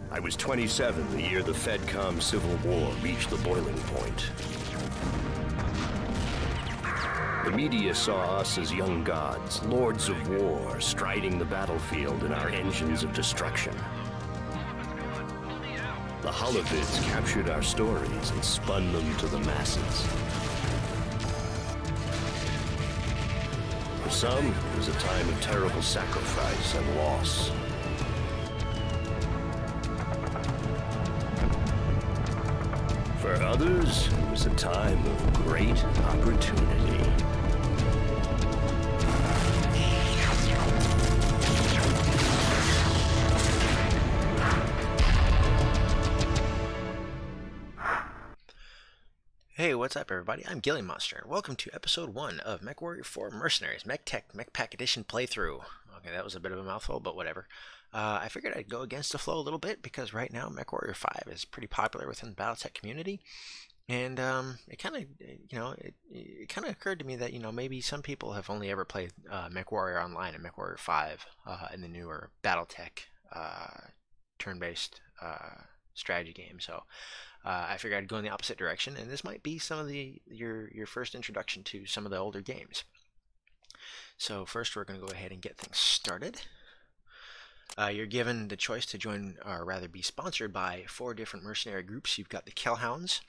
I was 27 the year the FedCom Civil War reached the boiling point. The media saw us as young gods, lords of war, striding the battlefield in our engines of destruction. The holovids captured our stories and spun them to the masses. For some, it was a time of terrible sacrifice and loss. For others, it was a time of great opportunity. Hey, what's up everybody? I'm Gilly Monster, and welcome to episode 1 of MechWarrior 4 Mercenaries Mech Tech Mech Pack Edition playthrough. Okay, that was a bit of a mouthful, but whatever. I figured I'd go against the flow a little bit because right now MechWarrior 5 is pretty popular within the Battletech community, and it kind of, it kind of occurred to me that maybe some people have only ever played MechWarrior Online and MechWarrior 5 in the newer Battletech turn-based strategy game. So I figured I'd go in the opposite direction, and this might be some of your first introduction to some of the older games. So first we're going to go ahead and get things started. You're given the choice to join, or rather be sponsored by 4 different mercenary groups. You've got the Kellhounds.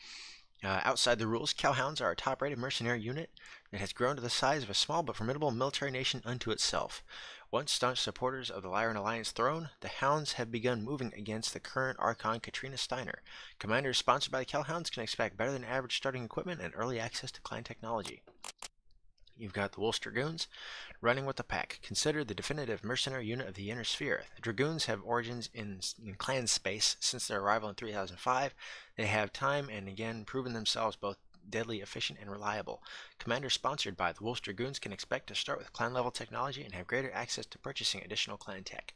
Outside the rules, Kellhounds are a top-rated mercenary unit that has grown to the size of a small but formidable military nation unto itself. Once staunch supporters of the Lyran Alliance throne, the Hounds have begun moving against the current Archon Katrina Steiner. Commanders sponsored by the Kellhounds can expect better than average starting equipment and early access to clan technology. You've got the Wolf Dragoons, running with the pack. Considered the definitive mercenary unit of the Inner Sphere. The Dragoons have origins in clan space. Since their arrival in 3005, they have time and again proven themselves both deadly efficient and reliable. Commanders sponsored by the Wolf Dragoons can expect to start with clan level technology and have greater access to purchasing additional clan tech.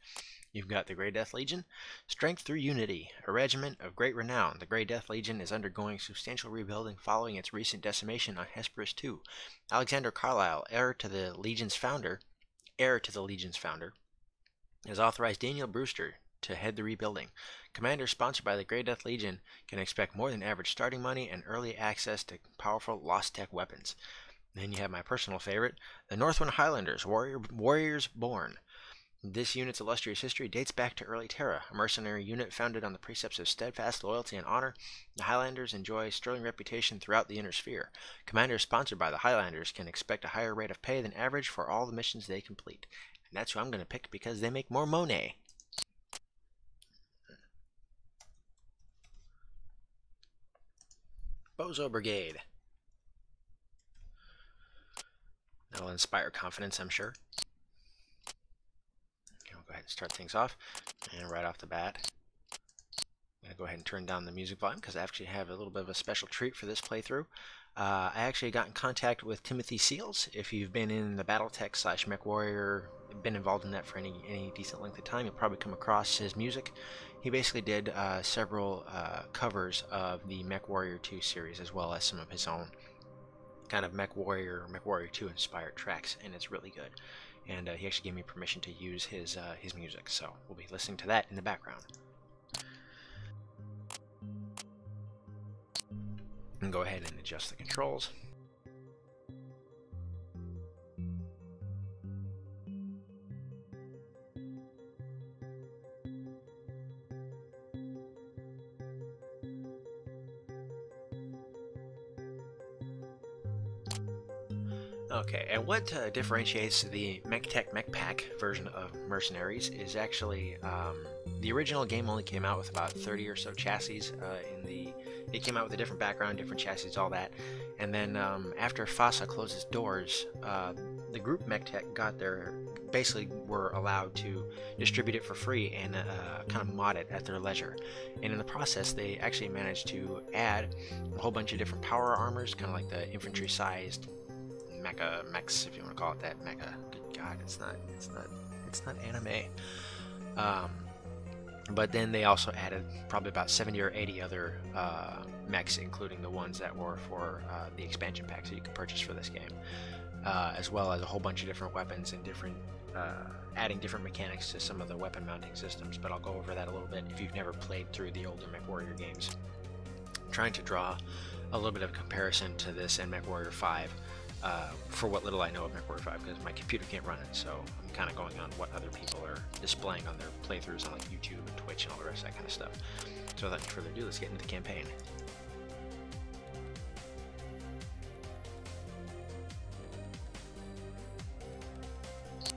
You've got the Grey Death Legion, strength through unity, a regiment of great renown. The Grey Death Legion is undergoing substantial rebuilding following its recent decimation on Hesperus II. Alexander Carlisle, heir to the Legion's founder, has authorized Daniel Brewster to head the rebuilding. Commanders sponsored by the Grey Death Legion can expect more than average starting money and early access to powerful Lost Tech weapons. And then you have my personal favorite, the Northwind Highlanders, Warriors Born. This unit's illustrious history dates back to early Terra, a mercenary unit founded on the precepts of steadfast loyalty and honor. The Highlanders enjoy a sterling reputation throughout the Inner Sphere. Commanders sponsored by the Highlanders can expect a higher rate of pay than average for all the missions they complete. And that's who I'm going to pick because they make more money. Bozo Brigade. That'll inspire confidence, I'm sure. Okay, we'll go ahead and start things off. And right off the bat, I'm going to go ahead and turn down the music volume because I actually have a little bit of a special treat for this playthrough. I actually got in contact with Timothy Seals. If you've been in the Battletech / MechWarrior, been involved in that for any decent length of time, you'll probably come across his music. He basically did several covers of the MechWarrior 2 series, as well as some of his own kind of MechWarrior 2 inspired tracks, and it's really good. And he actually gave me permission to use his music, so we'll be listening to that in the background. And go ahead and adjust the controls. Okay, and what differentiates the MechTech Mech Pack version of Mercenaries is actually the original game only came out with about 30 or so chassis. It came out with a different background, different chassis, all that. And then after FASA closed its doors, the group MechTech basically were allowed to distribute it for free and kind of mod it at their leisure. And in the process, they actually managed to add a whole bunch of different power armors, kind of like the infantry-sized mechs, if you want to call it that. Mecha. Good God, it's not anime. But then they also added probably about 70 or 80 other mechs, including the ones that were for the expansion pack, so you can purchase for this game, as well as a whole bunch of different weapons and different adding different mechanics to some of the weapon mounting systems, but I'll go over that a little bit if you've never played through the older MechWarrior games. I'm trying to draw a little bit of comparison to this and MechWarrior 5 for what little I know of MechWarrior 5, because my computer can't run it, so I'm kind of going on what other people are displaying on their playthroughs on like YouTube and Twitch and all the rest of that kind of stuff. So without further ado, let's get into the campaign.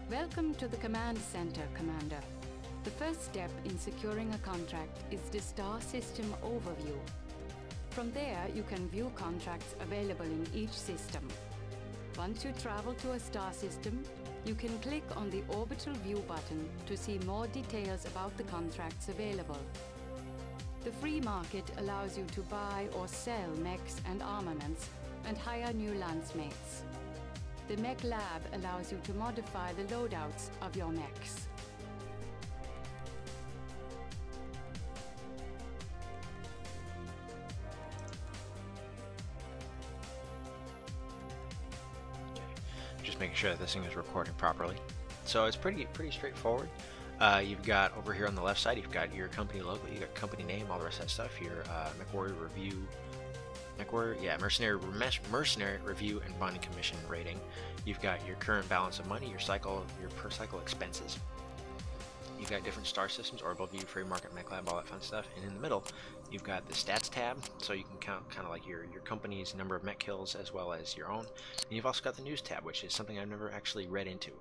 Welcome to the Command Center, Commander. The first step in securing a contract is the Star System Overview. From there, you can view contracts available in each system. Once you travel to a star system, you can click on the Orbital View button to see more details about the contracts available. The free market allows you to buy or sell mechs and armaments and hire new lancemates. The Mech Lab allows you to modify the loadouts of your mechs. Just making sure that this thing is recording properly. So it's pretty straightforward. You've got over here on the left side, you've got your company logo, you got company name, all the rest of that stuff. Your MechWarrior review. Mercenary review and bonding commission rating. You've got your current balance of money, your per cycle expenses. You've got different star systems, orbital view, free market, mech lab, all that fun stuff. And in the middle, you've got the stats tab, so you can count kind of like your company's number of mech kills as well as your own. And you've also got the news tab, which is something I've never actually read into.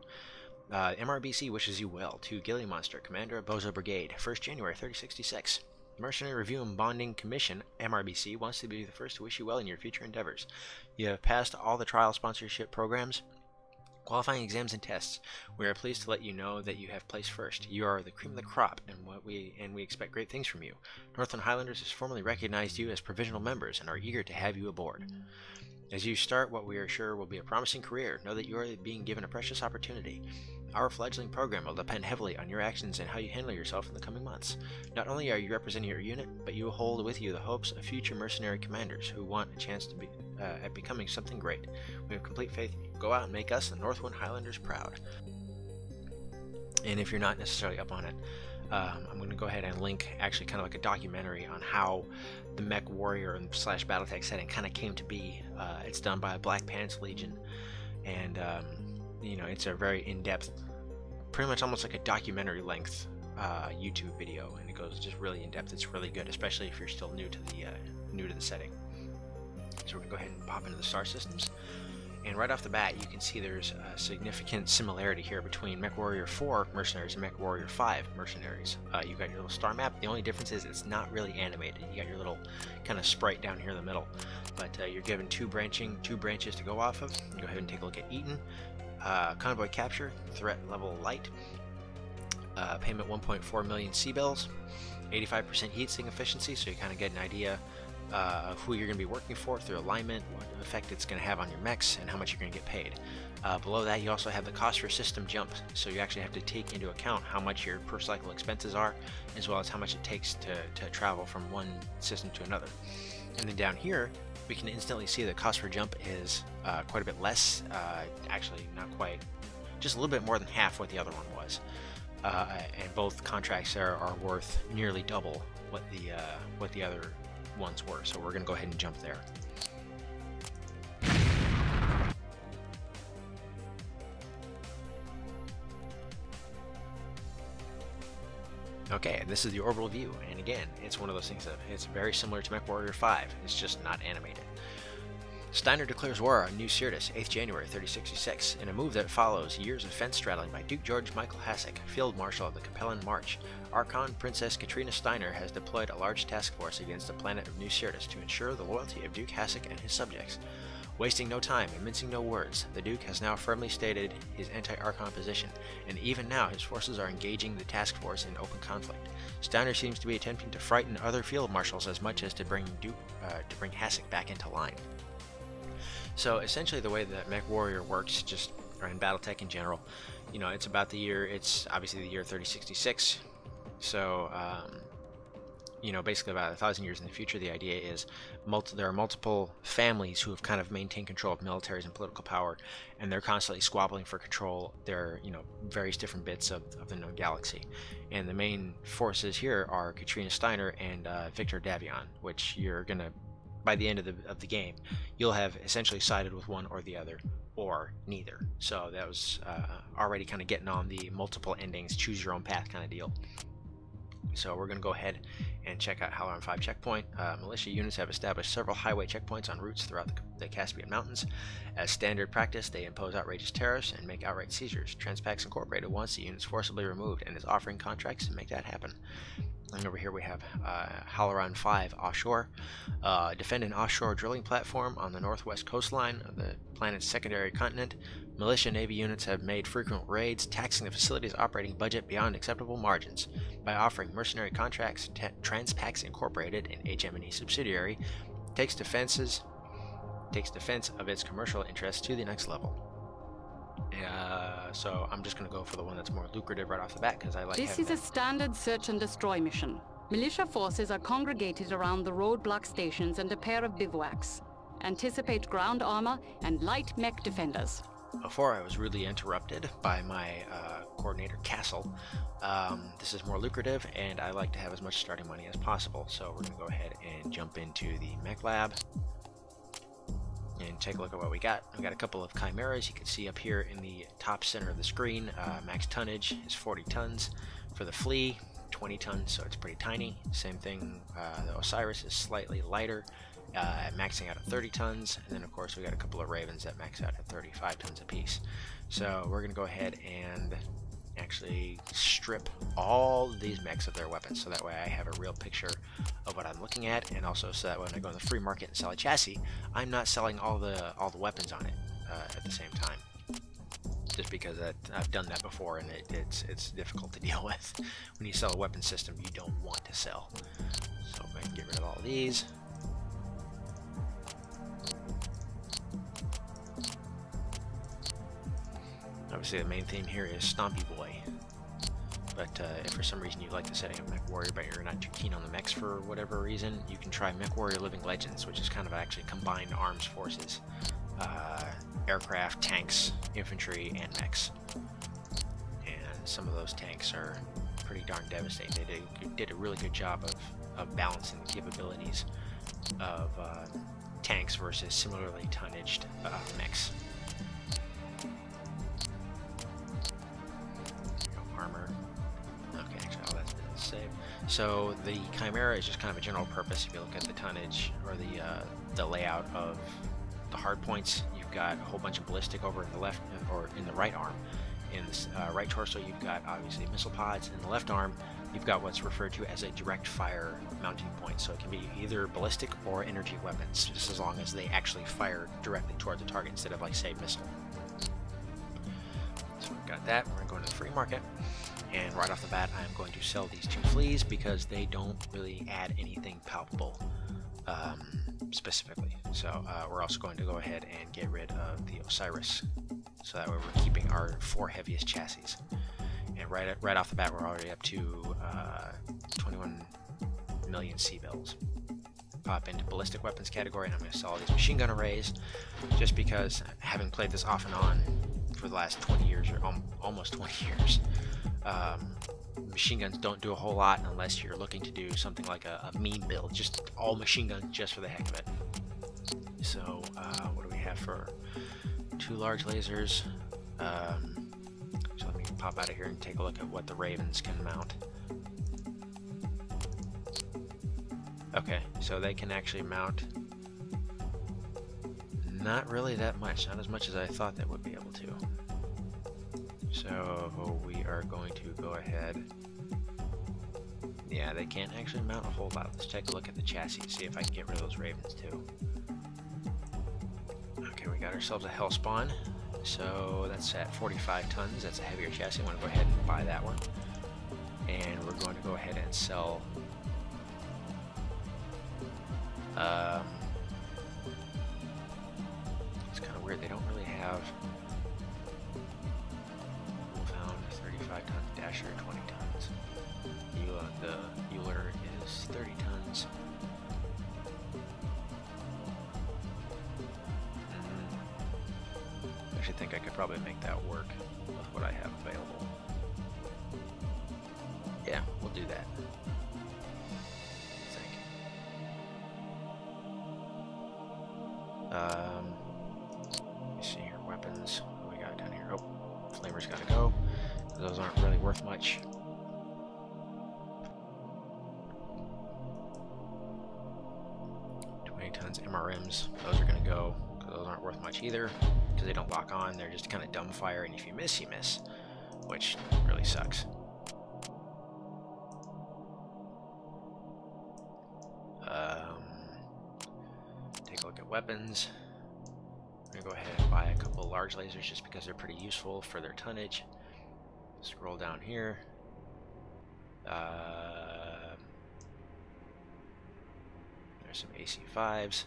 MRBC wishes you well to Gilly Monster, Commander of Bozo Brigade, 1st January 3066. Mercenary Review and Bonding Commission, MRBC, wants to be the first to wish you well in your future endeavors. You have passed all the trial sponsorship programs, qualifying exams and tests. We are pleased to let you know that you have placed first. You are the cream of the crop, and we expect great things from you. Northland Highlanders has formally recognized you as provisional members and are eager to have you aboard. As you start what we are sure will be a promising career, know that you are being given a precious opportunity. Our fledgling program will depend heavily on your actions and how you handle yourself in the coming months. Not only are you representing your unit, but you will hold with you the hopes of future mercenary commanders who want a chance to be at becoming something great. We have complete faith in you. Go out and make us, the Northwind Highlanders, proud. And if you're not necessarily up on it, I'm going to go ahead and link actually kind of like a documentary on how the MechWarrior / Battletech setting kind of came to be. It's done by Black Pants Legion, and you know, it's a very in-depth, pretty much almost like a documentary length YouTube video, and it goes just really in-depth. It's really good, especially if you're still new to the setting. So we're gonna go ahead and pop into the star systems, and right off the bat you can see there's a significant similarity here between MechWarrior 4 mercenaries and MechWarrior 5 mercenaries. You've got your little star map. The only difference is it's not really animated. You got your little kind of sprite down here in the middle, but you're given two branches to go off of. You go ahead and take a look at Eaton. Convoy capture, threat level light, payment 1.4 million C-bills, 85% heat sink efficiency, so you kind of get an idea of who you're going to be working for through alignment, what effect it's going to have on your mechs, and how much you're going to get paid. Below that, you also have the cost for system jump, so you actually have to take into account how much your per cycle expenses are, as well as how much it takes to travel from one system to another. And then down here, we can instantly see the cost per jump is quite a bit less, actually not quite, just a little bit more than half what the other one was. And both contracts there are worth nearly double what the other ones were. So we're going to go ahead and jump there. Okay, this is the orbital view, and again, it's one of those things that it's very similar to MechWarrior 5, it's just not animated. Steiner declares war on New Syrtis, 8th January 3066, in a move that follows years of fence straddling by Duke George Michael Hasek, Field Marshal of the Capellan March. Archon Princess Katrina Steiner has deployed a large task force against the planet of New Syrtis to ensure the loyalty of Duke Hasek and his subjects. Wasting no time and mincing no words, the Duke has now firmly stated his anti-Archon position, and even now his forces are engaging the task force in open conflict. Steiner seems to be attempting to frighten other field marshals as much as to bring Hasek back into line. So essentially the way that MechWarrior works, or in Battletech in general, you know, it's obviously the year 3066, so you know, basically about 1,000 years in the future, the idea is there are multiple families who have kind of maintained control of militaries and political power, and they're constantly squabbling for control. They're, you know, various different bits of the known galaxy, and the main forces here are Katrina Steiner and Victor Davion, which you're gonna, by the end of the game, you'll have essentially sided with one or the other, or neither. So that was already kind of getting on the multiple endings, choose your own path kind of deal. So we're going to go ahead and check out Halloran 5 checkpoint. Militia units have established several highway checkpoints on routes throughout the Caspian Mountains. As standard practice, they impose outrageous tariffs and make outright seizures. Transpax Incorporated wants the units forcibly removed and is offering contracts to make that happen. And over here we have Halloran 5 offshore. Defend an offshore drilling platform on the northwest coastline of the planet's secondary continent. Militia Navy units have made frequent raids, taxing the facility's operating budget beyond acceptable margins. By offering mercenary contracts, Transpax Incorporated, an HM&E subsidiary, takes defense of its commercial interests to the next level. So I'm just going to go for the one that's more lucrative right off the bat, because I like This is a standard search and destroy mission. Militia forces are congregated around the roadblock stations and a pair of bivouacs. Anticipate ground armor and light mech defenders. Before I was rudely interrupted by my coordinator Castle. This is more lucrative, and I like to have as much starting money as possible, so we're going to go ahead and jump into the mech lab and take a look at what we got. We've got a couple of chimeras. You can see up here in the top center of the screen, max tonnage is 40 tons. For the Flea, 20 tons, so it's pretty tiny. Same thing, the Osiris is slightly lighter, maxing out at 30 tons, and then of course we got a couple of Ravens that max out at 35 tons apiece. So we're going to go ahead and actually strip all these mechs of their weapons, so that way I have a real picture of what I'm looking at, and also so that when I go in the free market and sell a chassis, I'm not selling all the weapons on it at the same time. Just because I've done that before, and it's difficult to deal with. When you sell a weapon system you don't want to sell. So I'm going to get rid of all of these. Obviously the main theme here is Stompy Boy, but if for some reason you like the setting of MechWarrior but you're not too keen on the mechs for whatever reason, you can try MechWarrior Living Legends, which is kind of actually combined arms forces. Aircraft, tanks, infantry, and mechs. And some of those tanks are pretty darn devastating. They did a really good job of balancing the capabilities of tanks versus similarly tonnaged mechs. Armor. Okay, actually all that's been saved. So the Chimera is just kind of a general purpose. If you look at the tonnage or the layout of the hard points, you've got a whole bunch of ballistic over in the left or in the right arm. In the right torso, you've got obviously missile pods. In the left arm, you've got what's referred to as a direct fire mounting point. So it can be either ballistic or energy weapons, just as long as they actually fire directly toward the target instead of, like, say, missile. So we've got that. We're going to go into the free market, and right off the bat, I'm going to sell these two Fleas because they don't really add anything palpable. Specifically. So we're also going to go ahead and get rid of the Osiris, so that way we're keeping our 4 heaviest chassis. And right off the bat, we're already up to 21 million C-bills. Pop into ballistic weapons category, and I'm going to sell all these machine gun arrays, just because, having played this off and on for the last 20 years, or almost 20 years, machine guns don't do a whole lot unless you're looking to do something like a mean build, just all machine guns just for the heck of it. So what do we have for 2 large lasers? So let me pop out of here and take a look at what the Ravens can mount. Okay, so they can actually mount not really that much, not as much as I thought they would be able to. So we are going to go ahead. Yeah, they can't actually mount a whole lot. Let's take a look at the chassis, see if I can get rid of those Ravens too. Okay, we got ourselves a Hellspawn. So that's at 45 tons. That's a heavier chassis. I want to go ahead and buy that one. And we're going to go ahead and sell it's kind of weird. They don't really have Wolfhound 35 tons, Dasher 20 tons. The Euler is 30 actually think I could probably make that work with what I have available. Yeah, we'll do that. I think. Let me see here. Weapons. What do we got down here? Oh, flamer's gotta go. Those aren't really worth much. Tons MRMs, those are going to go, because those aren't worth much either, because they don't lock on, they're just kind of dumb fire, and if you miss, which really sucks. Take a look at weapons. I'm going to go ahead and buy a couple large lasers just because they're pretty useful for their tonnage. Scroll down here. Some AC5s.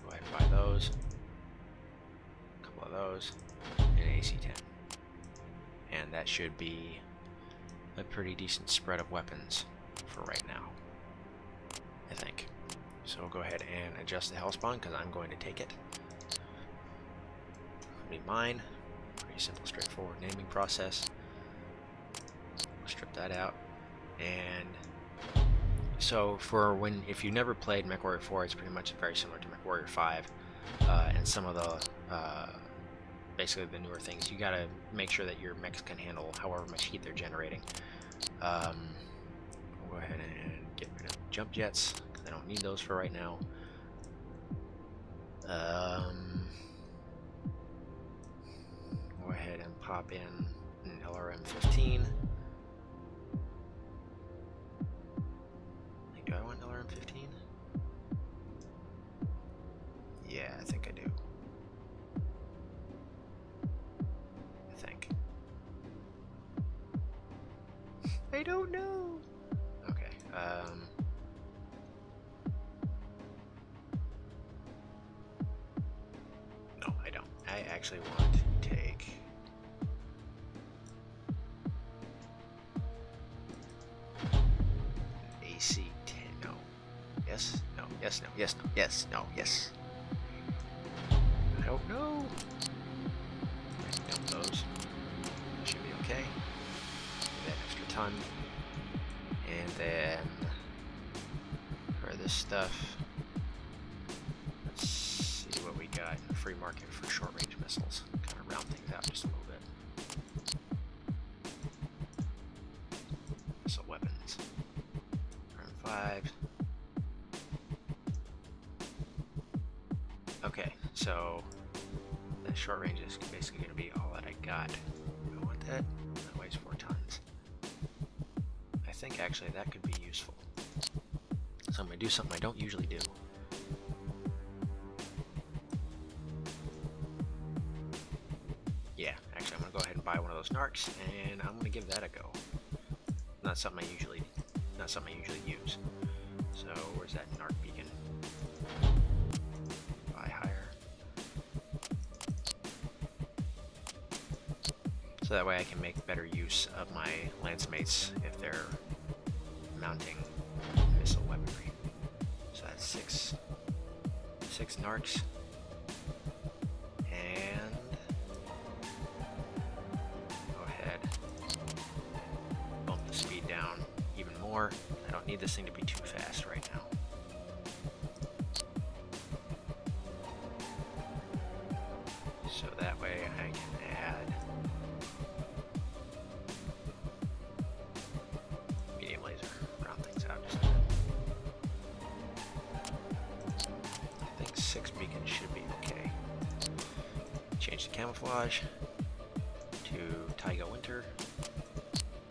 Go ahead and buy those. A couple of those. And an AC10. And that should be a pretty decent spread of weapons for right now, I think. So we'll go ahead and adjust the health spawn because I'm going to take it. It'll be mine. Pretty simple, straightforward naming process. We'll strip that out. And so if you never played MechWarrior 4, it's pretty much very similar to MechWarrior 5, and some of the basically the newer things. You gotta make sure that your mechs can handle however much heat they're generating. We'll go ahead and get rid of jump jets because I don't need those for right now. Go ahead and pop in an LRM-15. Do I want LRM-15? Yeah, I think I do. I think. I don't know. Okay. No, I don't. I actually want to take. AC. Yes, no, yes, no, yes, no, yes, no, yes. I don't know. Dump those. Should be okay. Get that extra ton. And then for this stuff, let's see what we got in the free market for short range missiles. Kind of round things out just a little bit. Missile weapons. Round 5. Okay, so that short range is basically going to be all that I got. I want that. That weighs 4 tons. I think actually that could be useful. So I'm going to do something I don't usually do. Yeah, actually I'm going to go ahead and buy one of those Mercs, and I'm going to give that a go. Not something I usually use. So where's that Narc beacon? So that way I can make better use of my lance mates if they're mounting missile weaponry. So that's six Narcs. And go ahead, bump the speed down even more. I don't need this thing to be too fast right now. So that way I can add medium laser, round things out just a bit. I think 6 beacons should be okay. Change the camouflage to Taiga Winter.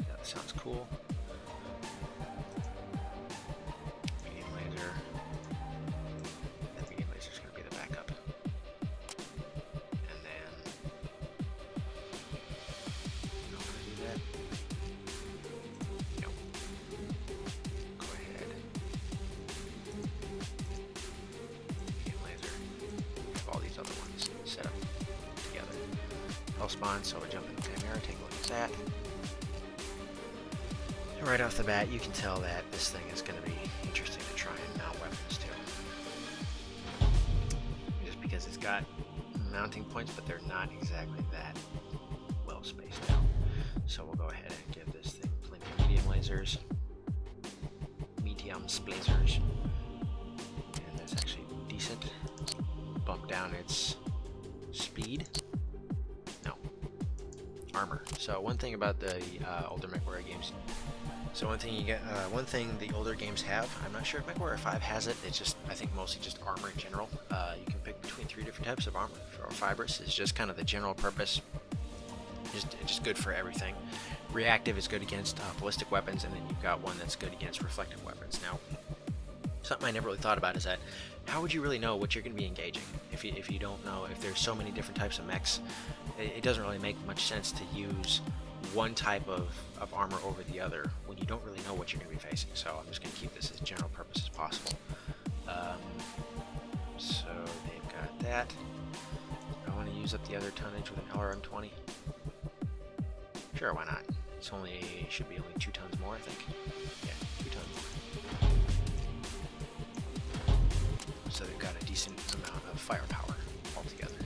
That sounds cool. Medium laser. That medium laser is going to be the backup. And then I'm going to do that. Nope. Go ahead. Medium laser. Have all these other ones set up together. Health spawn, so we jump into Chimera, take a look at that. And right off the bat, you can tell that this thing is going to be interesting to try and mount weapons to. Just because it's got mounting points, but they're not exactly that well spaced out. So we'll go ahead and give this thing plenty of medium lasers. Medium splazers. And that's actually decent. Bump down its speed. No. Armor. So one thing about the older MechWarrior games. So one thing the older games have, I'm not sure if MechWarrior 5 has it, it's just, I think mostly just armor in general. You can pick between 3 different types of armor. For fibrous is just kind of the general purpose, just good for everything. Reactive is good against ballistic weapons, and then you've got one that's good against reflective weapons. Now, something I never really thought about is that, how would you really know what you're going to be engaging if you don't know, if there's so many different types of mechs? It doesn't really make much sense to use one type of armor over the other when you don't really know what you're going to be facing. So I'm just going to keep this as general purpose as possible. So they've got that. I want to use up the other tonnage with an LRM-20. Sure, why not? It's should be only 2 tons more, I think. Yeah, 2 tons more. So they've got a decent amount of firepower altogether.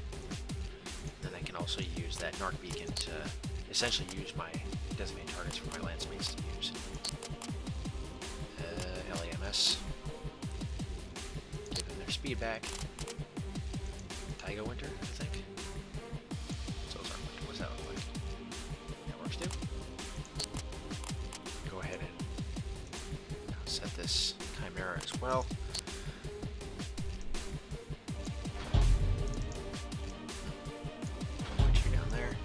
Then I can also use that NARC beacon to essentially use my designated targets for my lance mates to use. LAMS. Give them their speed back. Taiga Winter, I think. So those are winter. What's that look like? That works too. Go ahead and set this Chimera as well. Put you down there.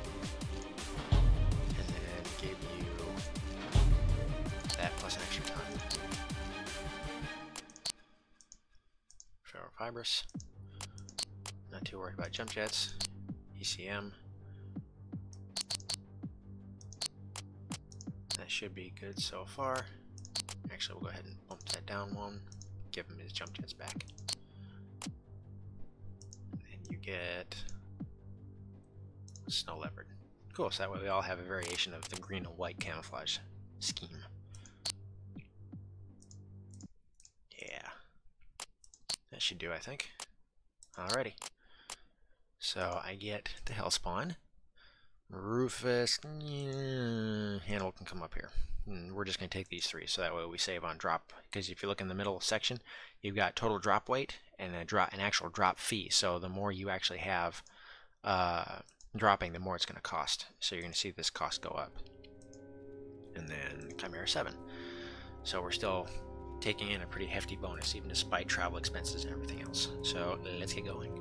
And then give you that plus an extra ton. Ferrofibrous. Not too worried about jump jets. ECM. That should be good so far. Actually, we'll go ahead and bump that down one. Give him his jump jets back. And you get Snow Leopard. Cool, so that way we all have a variation of the green and white camouflage scheme. Yeah. That should do, I think. Alrighty. So I get the Hellspawn. Rufus, Hannibal can come up here. And we're just going to take these 3, so that way we save on drop. Because if you look in the middle section, you've got total drop weight and an actual drop fee. So the more you actually have dropping, the more it's going to cost. So you're going to see this cost go up. And then Chimera 7. So we're still taking in a pretty hefty bonus, even despite travel expenses and everything else. So let's get going.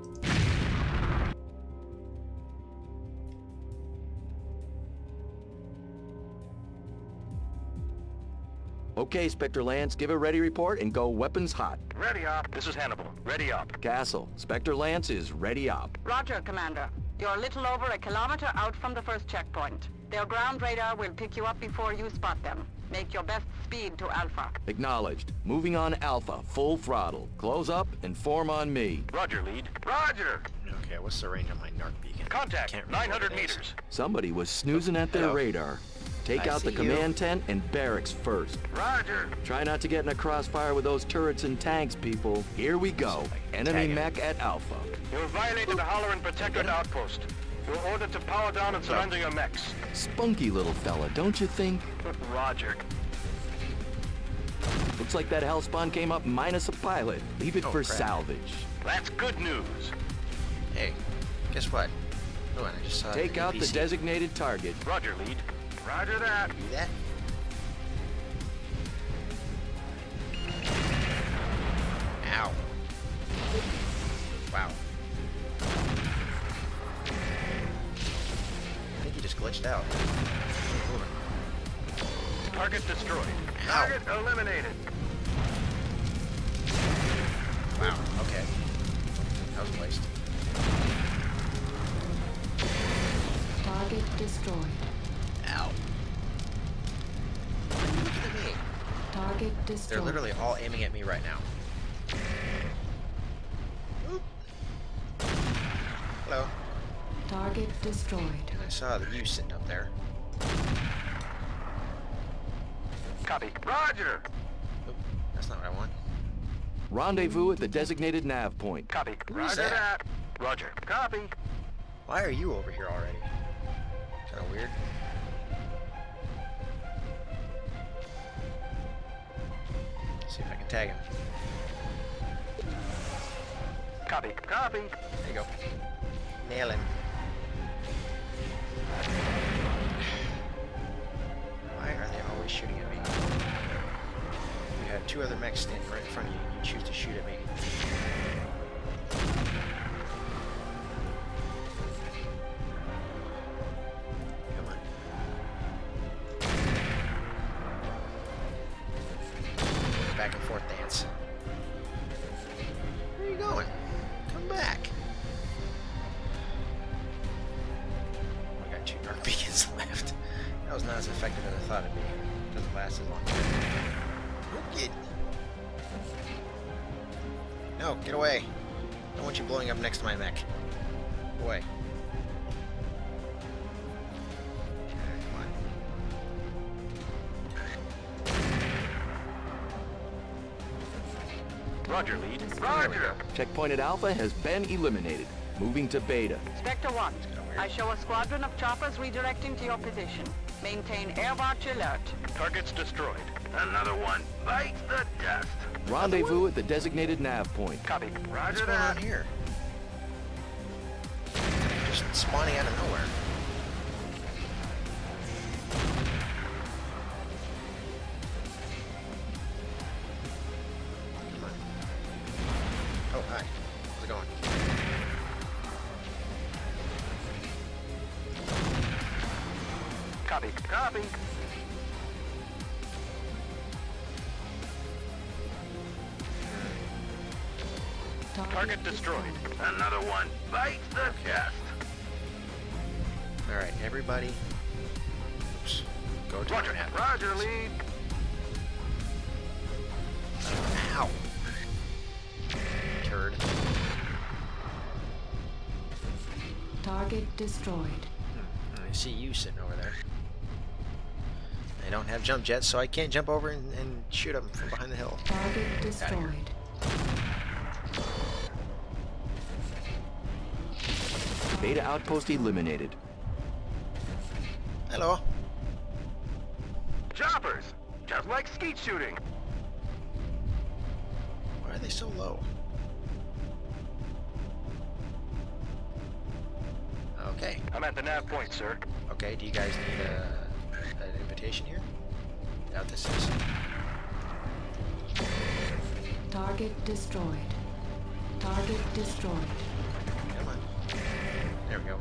Okay, Spectre Lance, give a ready report and go weapons hot. Ready up. This is Hannibal. Ready up. Castle, Spectre Lance is ready up. Roger, Commander. You're a little over 1 kilometer out from the first checkpoint. Their ground radar will pick you up before you spot them. Make your best speed to Alpha. Acknowledged. Moving on Alpha, full throttle. Close up and form on me. Roger, lead. Roger! Okay, what's the range on my NARC beacon? Contact, 900 meters. Somebody was snoozing at their radar. Take out the command tent and barracks first. Roger! Try not to get in a crossfire with those turrets and tanks, people. Here we go. Enemy mech at Alpha. You have violated the Halloran Protectorate outpost. You're ordered to power down and surrender your mechs. Spunky little fella, don't you think? Roger. Looks like that Hellspawn came up minus a pilot. Leave it for salvage. That's good news. Hey, guess what? Oh, and I just saw Take out the designated target. Roger, lead. Roger that. Do that. Ow. Wow. I think he just glitched out. Target destroyed. Ow. Target eliminated. Wow, okay. That was placed. Target destroyed. Ow. What are you looking at me? Target destroyed. They're literally all aiming at me right now. Oop. Hello. Target destroyed. And I saw the you sitting up there. Copy. Roger! Oop, that's not what I want. Rendezvous at the designated nav point. Copy. Who's Roger that? that. Roger. Copy. Why are you over here already? Kind of weird. See if I can tag him. Copy. Copy. There you go. Nail him. Why are they always shooting at me? You have two other mechs standing right in front of you, and you choose to shoot at me. Come on. Back and forth dance. Where are you going? Come back. I got 2 dark beacons left. That was not as effective as I thought it'd be. It doesn't last as long. Get. No, get away. I don't want you blowing up next to my mech. Go away. Come on. Roger, lead. Roger. Checkpoint at Alpha has been eliminated. Moving to Beta. Sector 1. I show a squadron of choppers redirecting to your position. Maintain air watch alert. Target's destroyed. Another one bites the dust. Rendezvous at the designated nav point. Copy. What's Roger going on that. here? Just spawning out of nowhere. Come on. Oh, hi. How's it going? Copy. Copy. Target destroyed. Another one bites the dust. Alright, everybody. Oops. Go to Roger. the map. Roger, lead. Ow. Turd. Target destroyed. I see you sitting over there. I don't have jump jets, so I can't jump over and shoot them from behind the hill. Target destroyed. Beta outpost eliminated. Hello. Choppers. Just like skeet shooting. Why are they so low? Okay. I'm at the nav point, sir. Okay, do you guys need an invitation here? Doubt this is. Target destroyed. Target destroyed. Come on. There we go.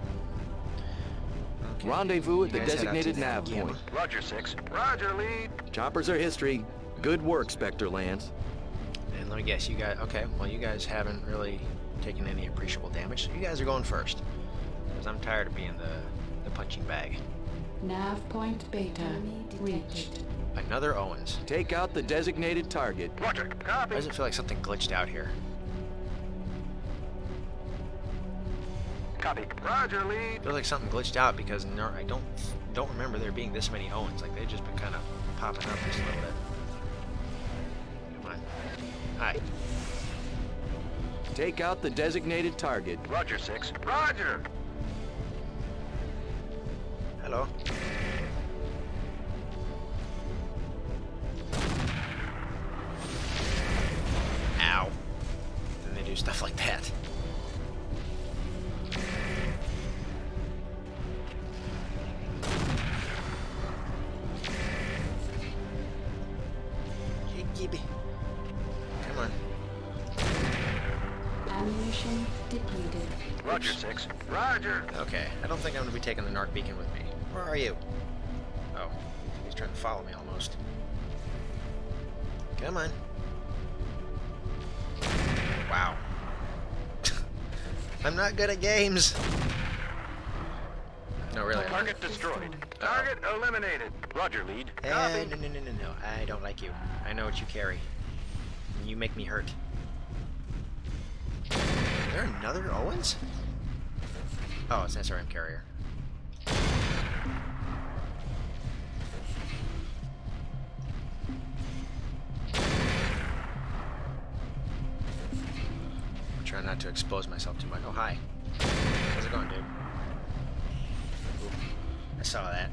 Okay. Rendezvous at You the guys head out to designated the nav Gamma. point. Roger, 6. Roger, lead. Choppers are history. Good work, Spectre Lance. And let me guess, you guys... Okay, well, you guys haven't really taken any appreciable damage, so you guys are going first. Because I'm tired of being the punching bag. Nav point beta reached. Another Owens. Take out the designated target. Roger. Why Copy. does it feel like something glitched out here? Copy. Roger, lead. Feels like something glitched out because I don't remember there being this many Owens. Like they've just been kind of popping up just a little bit. Come on. Hi. Take out the designated target. Roger, 6. Roger. Hello. Ow. Then they do stuff like that. Come on. Ammunition depleted. Roger, 6. Roger. Okay, I don't think I'm going to be taking the Narc beacon with me. Where are you? Oh, he's trying to follow me almost. Come on. Wow. I'm not good at games. No, really. Target destroyed. Target eliminated. Roger, lead. No, Copy. no. I don't like you. I know what you carry. You make me hurt. Is there another Owens? Oh, it's an SRM carrier. trying not to expose myself too much. Oh, hi. How's it going, dude? Ooh, I saw that.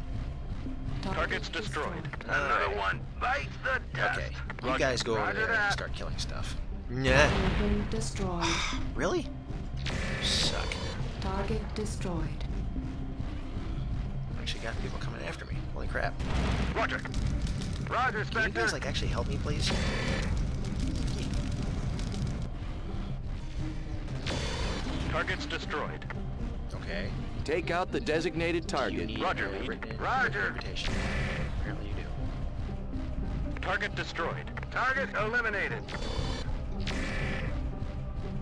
Target's destroyed. Another one bites the dust. Okay, you guys go over there and start killing stuff. Yeah. Target destroyed. Really? You suck. Target destroyed. Actually got people coming after me. Holy crap. Roger. Roger, Can you Spectre. guys, like, actually help me, please? Target's destroyed. Okay. Take out the designated You target. need Roger, a lead. written Roger. invitation. Apparently you do. Target destroyed. Target eliminated.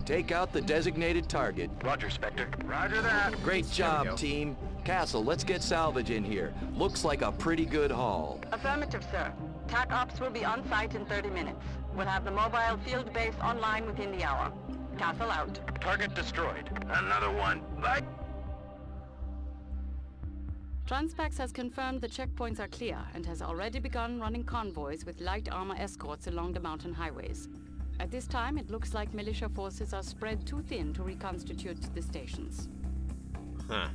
Take out the designated target. Roger, Spectre. Roger that. Great There we job, go. team. Castle, let's get salvage in here. Looks like a pretty good haul. Affirmative, sir. TAC Ops will be on site in 30 minutes. We'll have the mobile field base online within the hour. Castle out. Target destroyed. Another one bite. Transpax has confirmed the checkpoints are clear and has already begun running convoys with light armor escorts along the mountain highways. At this time, it looks like militia forces are spread too thin to reconstitute the stations. Huh.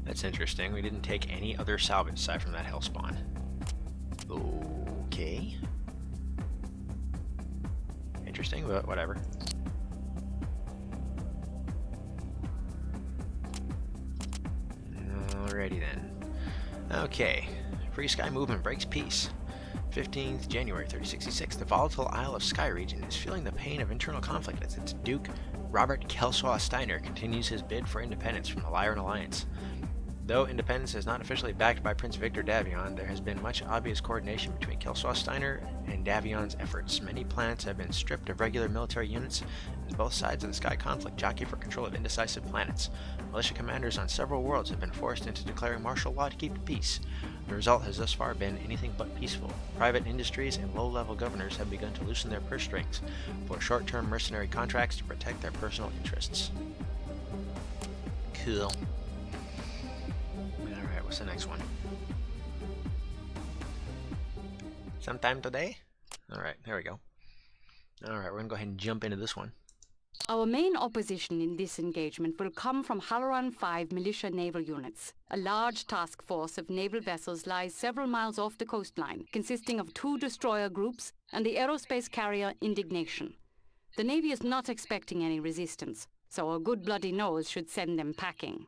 That's interesting. We didn't take any other salvage aside from that hellspawn. Okay. Interesting, but whatever. Alrighty then. Okay. Free Sky Movement breaks peace. 15th January 3066. The volatile Isle of Skye region is feeling the pain of internal conflict as its Duke Robert Kelsaw Steiner continues his bid for independence from the Lyran Alliance. Though independence is not officially backed by Prince Victor Davion, there has been much obvious coordination between Kelsaw Steiner and Davion's efforts. Many planets have been stripped of regular military units, and both sides of the Sky conflict jockey for control of indecisive planets. Militia commanders on several worlds have been forced into declaring martial law to keep the peace. The result has thus far been anything but peaceful. Private industries and low-level governors have begun to loosen their purse strings for short-term mercenary contracts to protect their personal interests. Cool. Alright, what's the next one? Sometime today? Alright, there we go. Alright, we're gonna go ahead and jump into this one. Our main opposition in this engagement will come from Halloran 5 militia naval units. A large task force of naval vessels lies several miles off the coastline, consisting of 2 destroyer groups and the aerospace carrier Indignation. The Navy is not expecting any resistance, so a good bloody nose should send them packing.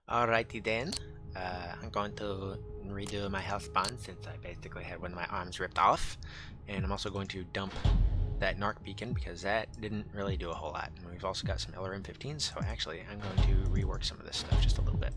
Alrighty then. I'm going to redo my health bond since I basically had one of my arms ripped off. And I'm also going to dump that narc beacon because that didn't really do a whole lot. And we've also got some LRM-15s, so actually I'm going to rework some of this stuff just a little bit.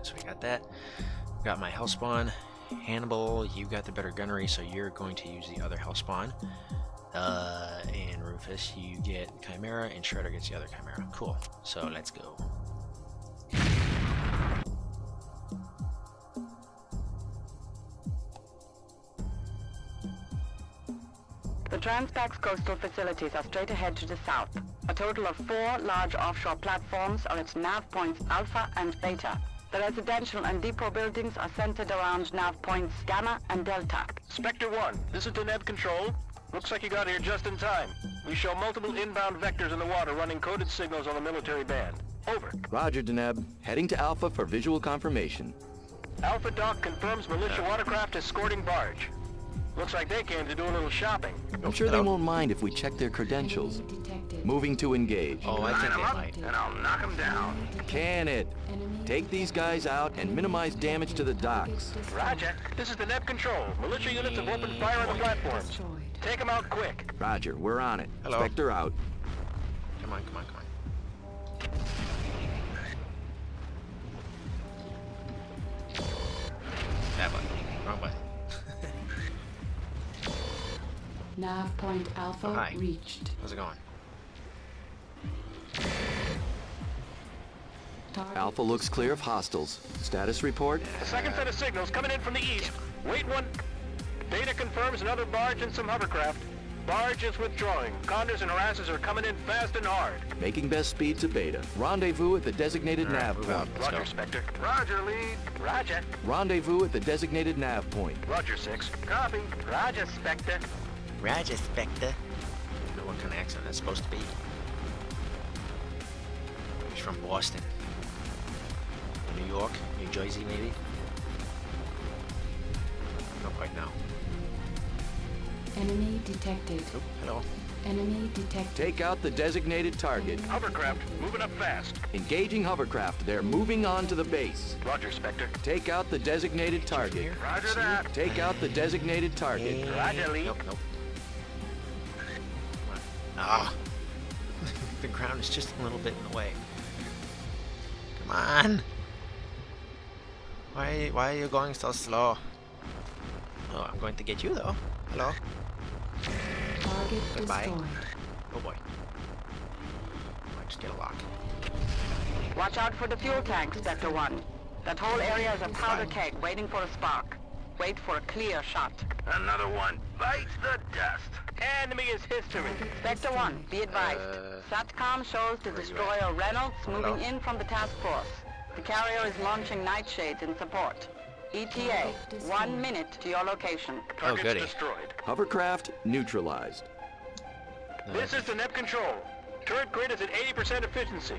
So we got that. Got my Hellspawn. Hannibal, you got the better gunnery, so you're going to use the other Hellspawn. And Rufus, you get Chimera, and Shredder gets the other Chimera. Cool. So let's go. The Transpax coastal facilities are straight ahead to the south. A total of 4 large offshore platforms are at nav points Alpha and Beta. The residential and depot buildings are centered around nav points Gamma and Delta. Spectre 1, this is Deneb Control. Looks like you got here just in time. We show multiple inbound vectors in the water running coded signals on the military band. Over. Roger, Deneb. Heading to Alpha for visual confirmation. Alpha Doc confirms militia watercraft escorting barge. Looks like they came to do a little shopping. I'm sure they won't mind if we check their credentials. Moving to engage. Oh, I think they might. And I'll knock them down. Can it? Take these guys out and minimize damage to the docks. Roger. This is the NEB control. Militia units have opened fire on the platforms. Take them out quick. Roger, we're on it. Hello. Spectre out. Come on, come on, come on. That way. Wrong way. Nav point Alpha Oh, hi. reached. How's it going? Target Alpha looks clear of hostiles. Status report? The second set of signals coming in from the east. Wait one. Data confirms another barge and some hovercraft. Barge is withdrawing. Condors and harasses are coming in fast and hard. Making best speed to Beta. Rendezvous at the designated All right, nav move point. out. Let's Roger, go. Spectre. Roger, lead. Roger. Rendezvous at the designated nav point. Roger, 6. Copy. Roger, Spectre. Roger, Spectre. I don't know what kind of accent that's supposed to be. He's from Boston. New York, New Jersey, maybe? Not quite now. enemy detected. Oh, hello. Enemy detected. Take out the designated target. Hovercraft, moving up fast. Engaging hovercraft. They're moving on to the base. Roger, Spectre. Take out the designated target. Roger that. Take out the designated target. Roger, lead. Nope, nope. Ah. The ground is just a little bit in the way. Come on. Why are you going so slow? Oh, I'm going to get you though. Hello. Target Goodbye. destroyed. Oh boy. Might just get a lock. Watch out for the fuel tank, Spectre 1. That whole area is a powder keg waiting for a spark. Wait for a clear shot. Another one bites the dust. Enemy is history. Spectre 1, be advised. SATCOM shows the where you destroyer Reynolds moving Hello? in from the task force. The carrier is launching nightshades in support. ETA, 1 minute to your location. Target's goody. destroyed. Hovercraft neutralized. This is the NEB control. Turret grid is at 80% efficiency.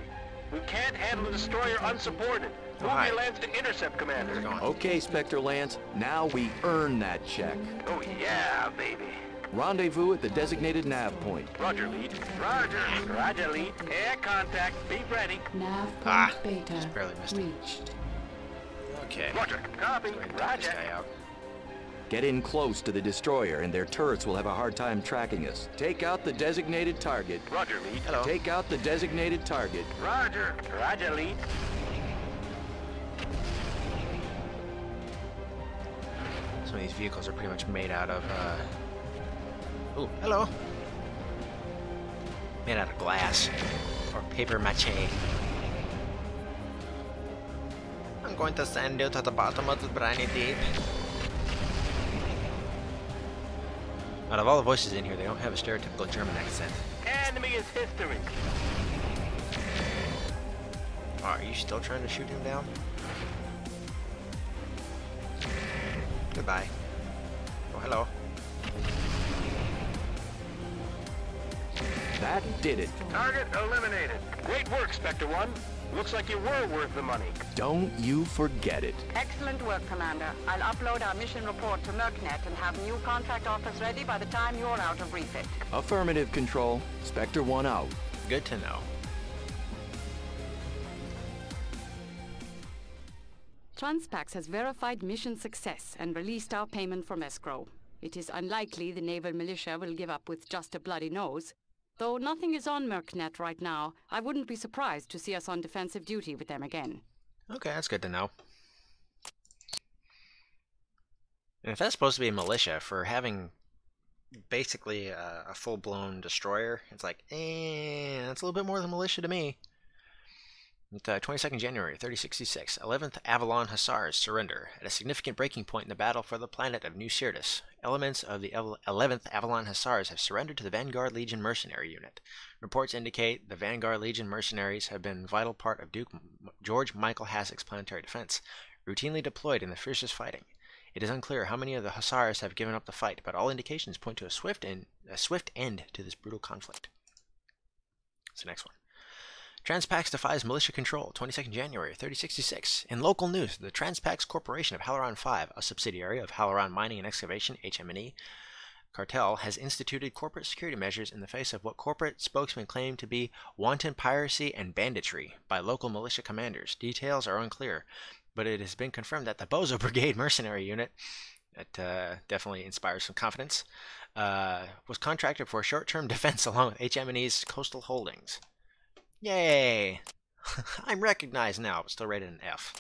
We can't handle the destroyer unsupported. Oh, Move hi. your lance to intercept, Commander. How's it going? Okay, Spectre Lance. Now we earn that check. Oh yeah, baby. Rendezvous at the designated nav point. Roger, lead. Roger. Roger, lead. Air contact. Be ready. Nav point Ah, Beta just barely missed it. reached. Okay. Roger. Copy. Go ahead and take this Roger. guy out. Get in close to the destroyer and their turrets will have a hard time tracking us. Take out the designated target. Roger, lead. Hello. Take out the designated target. Roger. Roger, lead. Some of these vehicles are pretty much made out of, Ooh, hello. Made out of glass. Or paper mache. I'm going to send you to the bottom of the briny deep. Out of all the voices in here, they don't have a stereotypical German accent. Enemy is history. Oh, are you still trying to shoot him down? Goodbye. Oh, hello. That did it. Target eliminated. Great work, Spectre 1. Looks like you were worth the money. Don't you forget it. Excellent work, Commander. I'll upload our mission report to MERCnet and have new contract offers ready by the time you're out of refit. Affirmative, Control. Spectre 1 out. Good to know. Transpax has verified mission success and released our payment from escrow. It is unlikely the naval militia will give up with just a bloody nose. Though nothing is on MERCnet right now, I wouldn't be surprised to see us on defensive duty with them again. Okay, that's good to know. And if that's supposed to be a militia, for having basically a full-blown destroyer, it's like, that's a little bit more than militia to me. 22nd January, 3066, 11th Avalon Hussars surrender at a significant breaking point in the battle for the planet of New Syrtis. Elements of the 11th Avalon Hussars have surrendered to the Vanguard Legion Mercenary Unit. Reports indicate the Vanguard Legion mercenaries have been a vital part of Duke George Michael Hasseck's planetary defense, routinely deployed in the fiercest fighting. It is unclear how many of the Hussars have given up the fight, but all indications point to a swift end to this brutal conflict. That's the next one. Transpax defies militia control, 22nd January, 3066. In local news, the Transpax Corporation of Halaran 5, a subsidiary of Halaran Mining and Excavation, HM&E, cartel, has instituted corporate security measures in the face of what corporate spokesmen claim to be wanton piracy and banditry by local militia commanders. Details are unclear, but it has been confirmed that the Bozo Brigade mercenary unit, that definitely inspires some confidence, was contracted for short-term defense along with HM&E's coastal holdings. Yay! I'm recognized now, but still rated an F.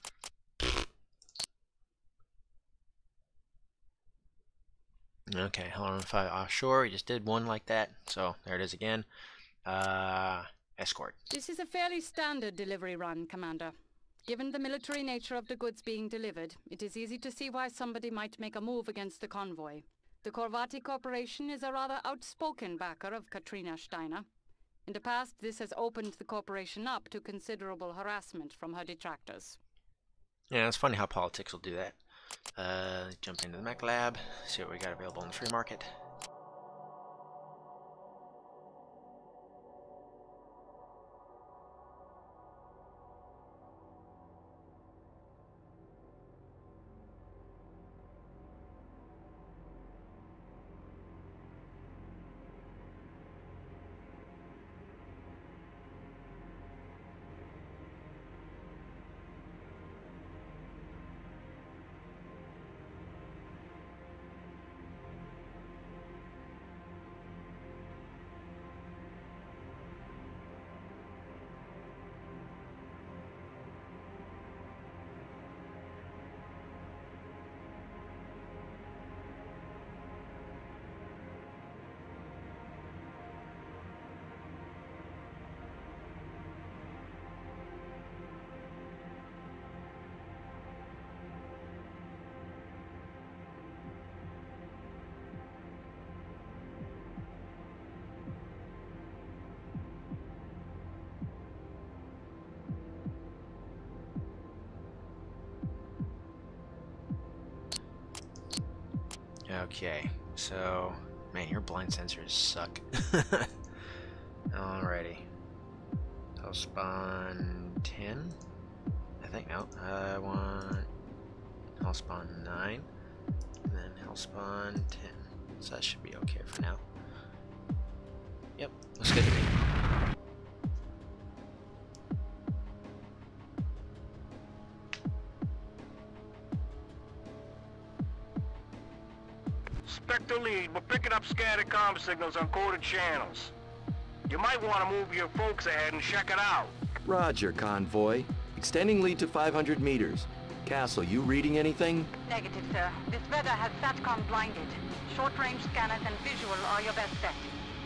Okay, Halaran 5 offshore. We just did one like that, so there it is again. Escort. This is a fairly standard delivery run, Commander. Given the military nature of the goods being delivered, it is easy to see why somebody might make a move against the convoy. The Corvati Corporation is a rather outspoken backer of Katrina Steiner. In the past, this has opened the corporation up to considerable harassment from her detractors. Yeah, it's funny how politics will do that. Jump into the mech lab, see what we got available in the free market. Okay, so, man, your blind sensors suck. Alrighty. I'll spawn 10. I think, no. I want I'll spawn 9. And then I'll spawn 10. So that should be okay for now. Yep, looks good to me. Spectre lead, we're picking up scattered comm signals on coded channels. You might want to move your folks ahead and check it out. Roger, convoy. Extending lead to 500 meters. Castle, you reading anything? Negative, sir. This weather has SATCOM blinded. Short-range scanners and visual are your best bet.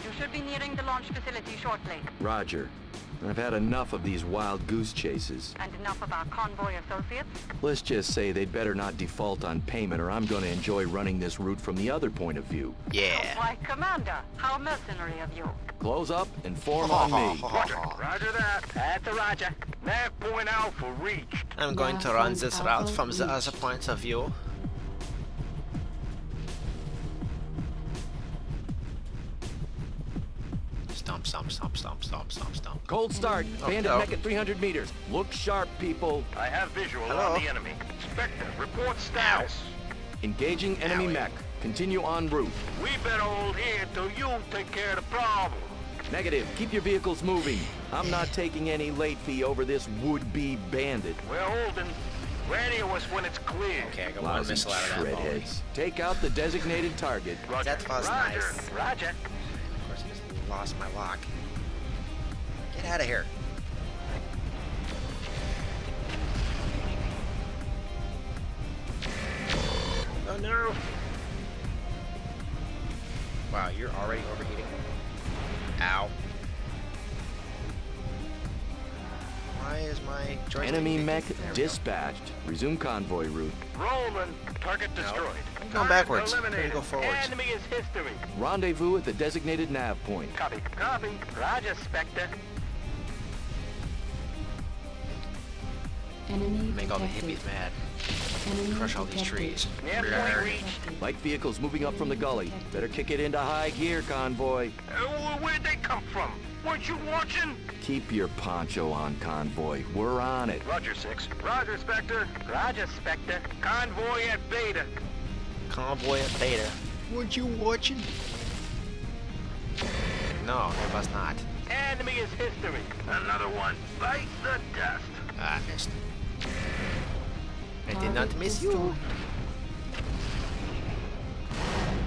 You should be nearing the launch facility shortly. Roger. I've had enough of these wild goose chases. And enough of our convoy associates? Let's just say they'd better not default on payment or I'm gonna enjoy running this route from the other point of view. Yeah. Why, Commander, how mercenary of you. Close up and form on me. Roger, roger that. That's a roger. Nav point Alpha reached. I'm going to run this route from the other point of view. Stomp, stomp, stomp, stomp, stomp, stomp, stomp. Cold start. Bandit no. mech at 300 meters. Look sharp, people. I have visual Hello? on the enemy. Spectre, report status. Engaging enemy Owie. mech. Continue en route. We better hold here till you take care of the problem. Negative. Keep your vehicles moving. I'm not taking any late fee over this would-be bandit. We're holding. Radio us when it's clear. Okay, I got one Lousy missile out of that ball. shredheads. Take out the designated target. Roger, That was roger, nice. roger. Of course, I just lost my lock. Get out of here. Oh no! Wow, you're already overheating. Ow. Why is my joystick Enemy thinking- mech There we go. dispatched. Resume convoy route. Roland, target destroyed. I'm going backwards. I'm Eliminated. gonna go forwards. Enemy is history. Rendezvous at the designated nav point. Copy, copy. Roger, Spectre. Enemy Make all the detected. hippies mad. Enemy Crush all these detected. trees. Nav Rawr. point reached. Light vehicles moving up from the gully. Better kick it into high gear, convoy. Where'd they come from? Weren't you watching? Keep your poncho on, convoy. We're on it. Roger, 6. Roger, Spectre. Roger, Spectre. Convoy at Beta. Convoy at Beta. Weren't you watching? No, it must not. Enemy is history. Another one. Bite the dust. Ah, I missed. I did not miss you.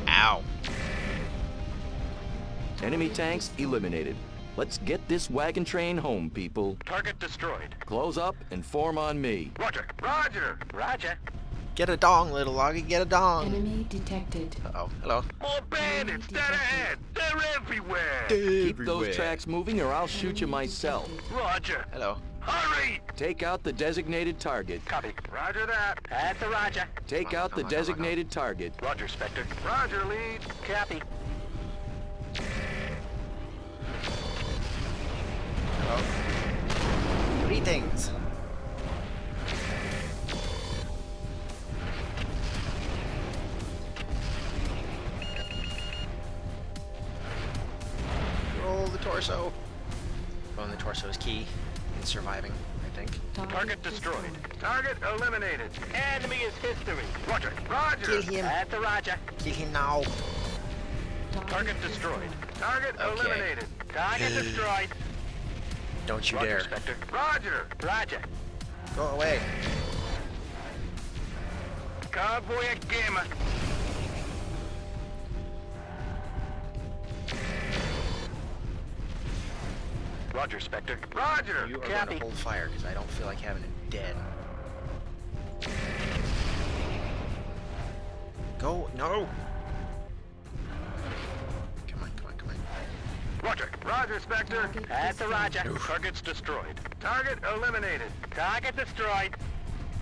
Ow. Enemy tanks eliminated. Let's get this wagon train home, people. Target destroyed. Close up and form on me. Roger. Roger. Roger. Get a dong, little loggy. Get a dong. Enemy detected. Uh-oh. Hello. More bandits. Dead ahead. They're everywhere. Keep those tracks moving or I'll shoot you myself. Roger. Hello. Hurry. Take out the designated target. Copy. Roger that. That's a Roger. Take out the designated target. Roger, Spectre. Roger, lead. Copy. Hello. Greetings. Roll the torso. Rolling the torso is key in surviving, I think. Target destroyed. Target eliminated. Enemy is history. Roger. Roger. Kill him. That's a Roger. Kill him now. Target destroyed. Target Okay. eliminated. Target destroyed. Don't you Roger, dare. Spectre. Roger. Roger. Go away. Convoy at Gamma. Roger, Spectre. Roger. You are going to hold fire because I don't feel like having it dead. Go. No. Come on, come on, come on. Roger. Roger, Spectre. That's a Roger. Target's destroyed. Target eliminated. Target destroyed.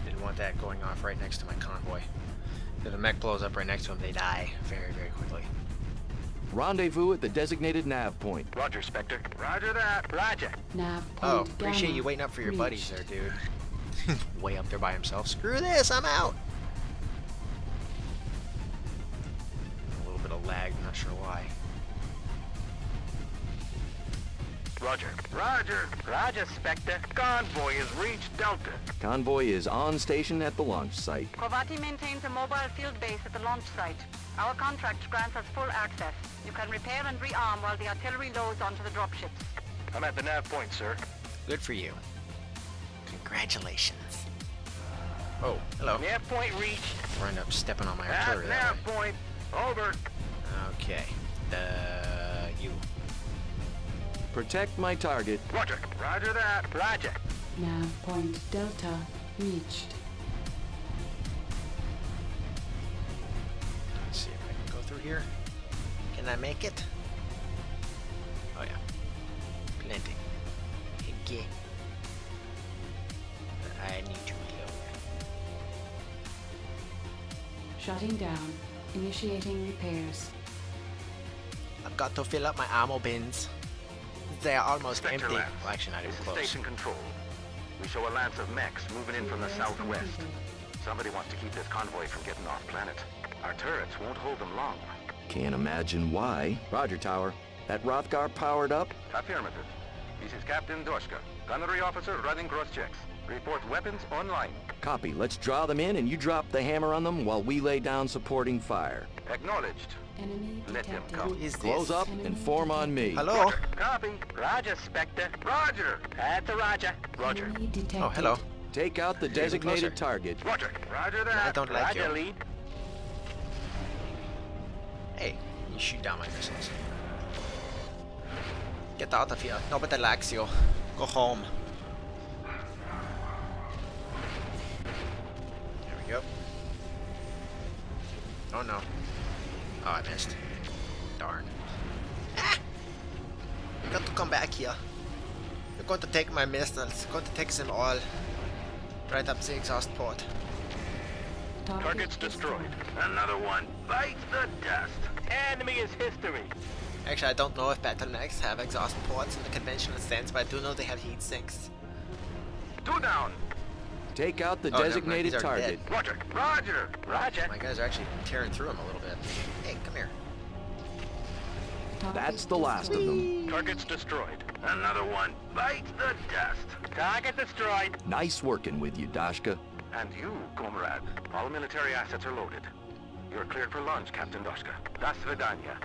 Didn't want that going off right next to my convoy. If a mech blows up right next to them, they die very, very quickly. Rendezvous at the designated nav point. Roger, Spectre. Roger that. Roger. Nav point Oh, appreciate Gamma you waiting up for your buddies reached. there, dude. Way up there by himself. Screw this, I'm out. A little bit of lag, not sure why. Roger. Roger. Roger, Spectre. Convoy has reached Delta. Convoy is on station at the launch site. Kovati maintains a mobile field base at the launch site. Our contract grants us full access. You can repair and rearm while the artillery loads onto the dropships. I'm at the nav point, sir. Good for you. Congratulations. Oh, hello. Nav point reached. We're end up stepping on my At artillery that nav way. point. Over. Okay. You. Protect my target. Roger. Roger that. Roger. Nav point Delta reached. Let's see if I can go through here. Can I make it? Oh yeah. Plenty. Okay. I need to reload. Shutting down. Initiating repairs. I've got to fill up my ammo bins. They are almost Spectre empty. Labs. Well, actually, not even This is close. station control. We show a lance of mechs moving in from the southwest. Somebody wants to keep this convoy from getting off planet. Our turrets won't hold them long. Can't imagine why. Roger, Tower. That Rothgar powered up? Affirmative. This is Captain Dorska, gunnery officer running cross checks. Report weapons online. Copy. Let's draw them in and you drop the hammer on them while we lay down supporting fire. Acknowledged. Enemy Let them detected. come. Who is Close this? up and form on me. Hello? Roger. Copy. Roger, Spectre. Roger. That's a Roger. Roger. Enemy detected. Oh, hello. Take out the You're even closer. designated target. Roger. Roger that. I don't like Roger, you. lead. Hey, you shoot down my missiles. Get out of here. Nobody likes you. Go home. There we go. Oh no. Oh, I missed. Darn. Ah! You got to come back here. You're going to take my missiles. You're going to take them all. Right up the exhaust port. Target's destroyed. Another one. Bites the dust. Enemy is history. Actually, I don't know if Battletechs have exhaust ports in the conventional sense, but I do know they have heat sinks. 2 down. Take out the Oh, never mind, designated he's already target. Roger. Roger. Roger. My guys are actually tearing through them a little bit. Hey, come here. That's the last of them. Target's destroyed. Another one bites the dust. Target destroyed. Nice working with you, Dashka. And you, comrade. All military assets are loaded. You're cleared for launch, Captain Dashka. Das Vidania.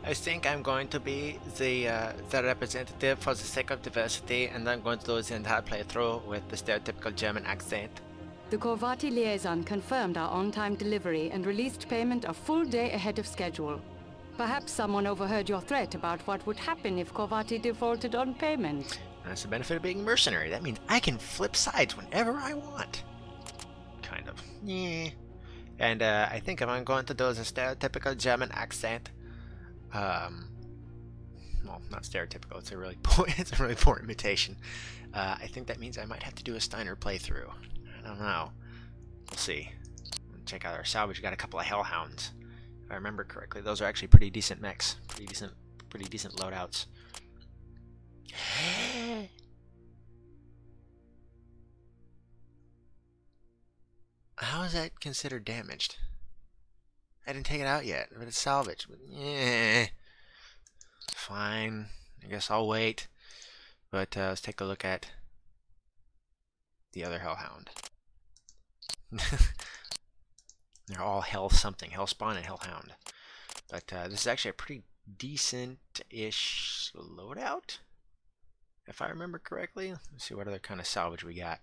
I think I'm going to be the representative for the sake of diversity, and I'm going to do the entire playthrough with the stereotypical German accent. The Corvati liaison confirmed our on-time delivery and released payment a full day ahead of schedule. Perhaps someone overheard your threat about what would happen if Corvati defaulted on payment. That's the benefit of being a mercenary. That means I can flip sides whenever I want. Kind of. Yeah. And I think I'm going to do the stereotypical German accent. Well, not stereotypical. It's a really poor imitation. I think that means I might have to do a Steiner playthrough. I don't know. We'll see. Check out our salvage. We got a couple of Hellhounds. If I remember correctly, those are actually pretty decent mechs. Pretty decent loadouts. How is that considered damaged? I didn't take it out yet, but it's salvaged. Yeah. Fine. I guess I'll wait. But let's take a look at the other Hellhound. They're all Hell something. Hellspawn and Hellhound. But this is actually a pretty decent-ish loadout, if I remember correctly. Let's see what other kind of salvage we got.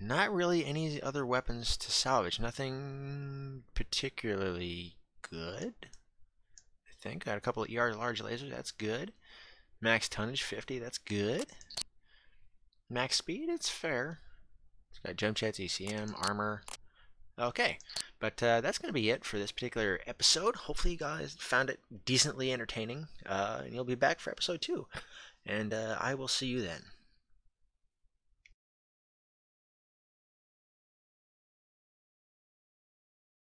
Not really any other weapons to salvage. Nothing particularly good, I think. Got a couple of ER large lasers. That's good. Max tonnage 50. That's good. Max speed. It's fair. It's got jump jets, ECM, armor. Okay, but that's going to be it for this particular episode. Hopefully you guys found it decently entertaining, and you'll be back for episode 2. And I will see you then.